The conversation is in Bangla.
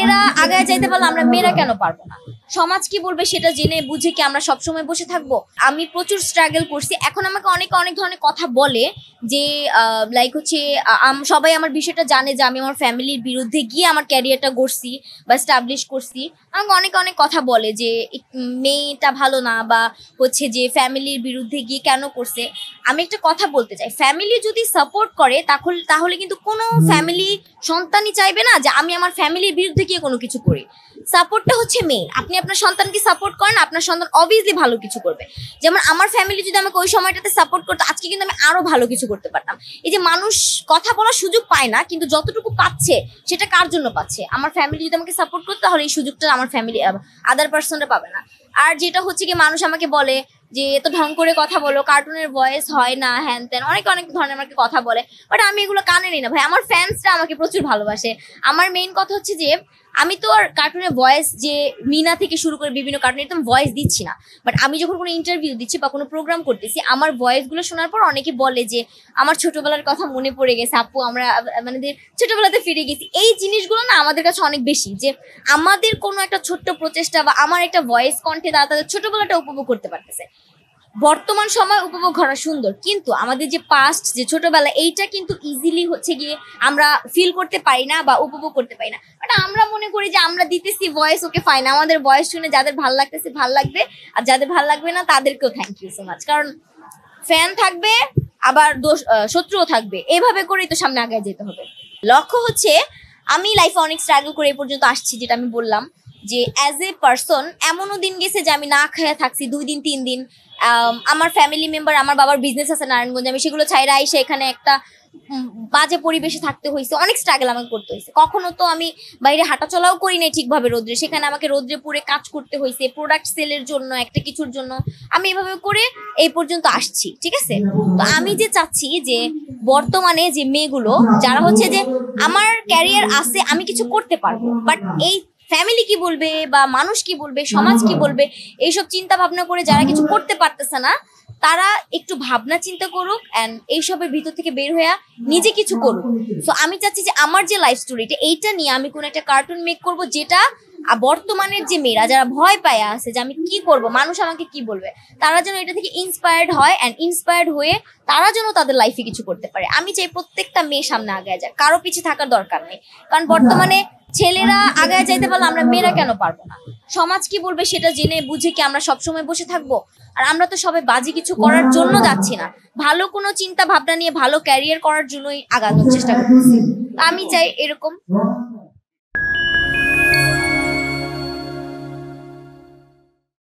ছেলেরা আগায় যাইতে পারলে আমরা মেয়েরা কেন পারবো না? সমাজ কি বলবে সেটা জেনে বুঝে কি আমরা সবসময় বসে থাকবো? আমি প্রচুর স্ট্রাগল করছি, এখন আমাকে অনেক অনেক ধরনের কথা বলে যে লাইক হচ্ছে সবাই আমার বিষয়টা জানে যে আমি আমার ফ্যামিলির বিরুদ্ধে গিয়ে আমার ক্যারিয়ারটা গড়ছি বা এস্টাবলিশ করছি। আমাকে অনেক অনেক কথা বলে যে মেয়েটা ভালো না, বা হচ্ছে যে ফ্যামিলির বিরুদ্ধে গিয়ে কেন করছে। আমি একটা কথা বলতে চাই, ফ্যামিলি যদি সাপোর্ট করে তাহলে কিন্তু কোনো ফ্যামিলি সন্তানই চাইবে না যে আমি আমার ফ্যামিলির বিরুদ্ধে গিয়ে কোনো কিছু করি। সাপোর্টটা হচ্ছে মেইন। আপনি আপনার সন্তানকে সাপোর্ট করেন, আপনার সন্তান অবভিয়াসলি ভালো কিছু করবে। যেমন আমার ফ্যামিলি যদি আমাকে ওই সময়টাতে সাপোর্ট করতো, আজকে কিন্তু আমি আরো ভালো কিছু করতে পারতাম। এই যে মানুষ কথা বলার সুযোগ পায় না, কিন্তু যতটুকু পাচ্ছে সেটা কার জন্য পাচ্ছে? আমার ফ্যামিলি যদি আমাকে সাপোর্ট করতো তাহলে এই সুযোগটা আমার ফ্যামিলি আদার পার্সনরা পাবে না। আর যেটা হচ্ছে কি, মানুষ আমাকে বলে যে এত ঢং করে কথা বলো, কার্টুনের ভয়েস হয় না, হ্যান ত্যান অনেক অনেক ধরনের আমাকে কথা বলে। বাট আমি এগুলো কানে নিই না ভাই, আমার ফ্যান্সরা আমাকে প্রচুর ভালোবাসে। আমার মেইন কথা হচ্ছে যে আমি তো আর কার্টুনের ভয়েস যে মিনা থেকে শুরু করে বিভিন্ন কার্টুনের তো ভয়েস দিচ্ছি না। বাট আমি যখন কোনো ইন্টারভিউ দিচ্ছি বা কোনো প্রোগ্রাম করতেছি, আমার ভয়েসগুলো শোনার পর অনেকে বলে যে আমার ছোটবেলার কথা মনে পড়ে গেছে আপু, আমরা মানে ছোটবেলাতে ফিরে গেছি। এই জিনিসগুলো না আমাদের কাছে অনেক বেশি, যে আমাদের কোনো একটা ছোট্ট প্রচেষ্টা বা আমার একটা ভয়েস কণ্ঠে তারা তাদের ছোটবেলাটা উপভোগ করতে পারতেছে। বর্তমান সময় উপভোগ করা সুন্দর, কিন্তু আমাদের যে পাস্ট, যে ছোটবেলা, এইটা কিন্তু ইজিলি হচ্ছে গিয়ে আমরা ফিল করতে পারি না বা উপভোগ করতে পারি না। বাট আমরা মনে করি যে আমরা দিতেছি ভয়েস, ওকে ফাইন, আমাদের ভয়েস শুনে যাদের ভাল লাগতেছে ভাল লাগবে, আর যাদের ভাল লাগবে না তাদেরকেও থ্যাংক ইউ সো মাচ। কারণ ফ্যান থাকবে, আবার শত্রুও থাকবে, এইভাবে করেই তো সামনে আগে যেতে হবে। লক্ষ্য হচ্ছে আমি লাইফে অনেক স্ট্রাগল করে এই পর্যন্ত আসছি, যেটা আমি বললাম যে অ্যাজ এ পার্সন এমনও দিন গেছে যে আমি না খাইয়া থাকছি 2 দিন 3 দিন। আমার ফ্যামিলি মেম্বার, আমার বাবার বিজনেস আছে নারায়ণগঞ্জে, আমি সেগুলো ছাইরা আইসা এখানে একটা বাজে পরিবেশে থাকতে হয়েছে, অনেক স্ট্রাগল আমাকে করতে হয়েছে। কখনো তো আমি বাইরে হাঁটা চলাও করি নাই ঠিকভাবে রোদ্রে, সেখানে আমাকে রোদ্রে পুরে কাজ করতে হয়েছে প্রোডাক্ট সেলের জন্য, একটা কিছুর জন্য। আমি এভাবে করে এই পর্যন্ত আসছি, ঠিক আছে? তো আমি যে চাচ্ছি যে বর্তমানে যে মেয়েগুলো যারা হচ্ছে যে আমার ক্যারিয়ার আছে, আমি কিছু করতে পারবো, বাট এই ফ্যামিলি কি বলবে বা মানুষ কি বলবে, সমাজ কি বলবে, এইসব চিন্তা ভাবনা করে যারা কিছু করতে পারতেছে না, তারা একটু ভাবনা চিন্তা করুক এন্ড এইসবের ভিতর থেকে বের হয়ে নিজে কিছু করুক। সো আমি চাচ্ছি যে আমার যে লাইফ স্টোরিটা, এইটা নিয়ে আমি কোনো একটা কার্টুন মেক করব, যেটা বর্তমানের যে মেয়েরা যারা ভয় পায় আছে যে আমি কি করব, মানুষ আমাকে কি বলবে, তারা যেন এটা থেকে ইন্সপায়ার্ড হয় এন্ড ইন্সপায়ার্ড হয়ে তারা যেন তাদের লাইফে কিছু করতে পারে। আমি চাই প্রত্যেকটা মেয়ে সামনে আগায় যায়, কারো পিছিয়ে থাকার দরকার নেই। কারণ বর্তমানে ছেলেরা আগায় যাইতে পারলে আমরা মেয়েরা কেন পারবো না? সমাজ কি বলবে সেটা জেনে বুঝে কি আমরা সবসময় বসে থাকবো? আর আমরা তো সবাই বাজে কিছু করার জন্য যাচ্ছি না, ভালো কোনো চিন্তা ভাবনা নিয়ে ভালো ক্যারিয়ার করার জন্যই আগানোর চেষ্টা করতেছি। আমি চাই এরকম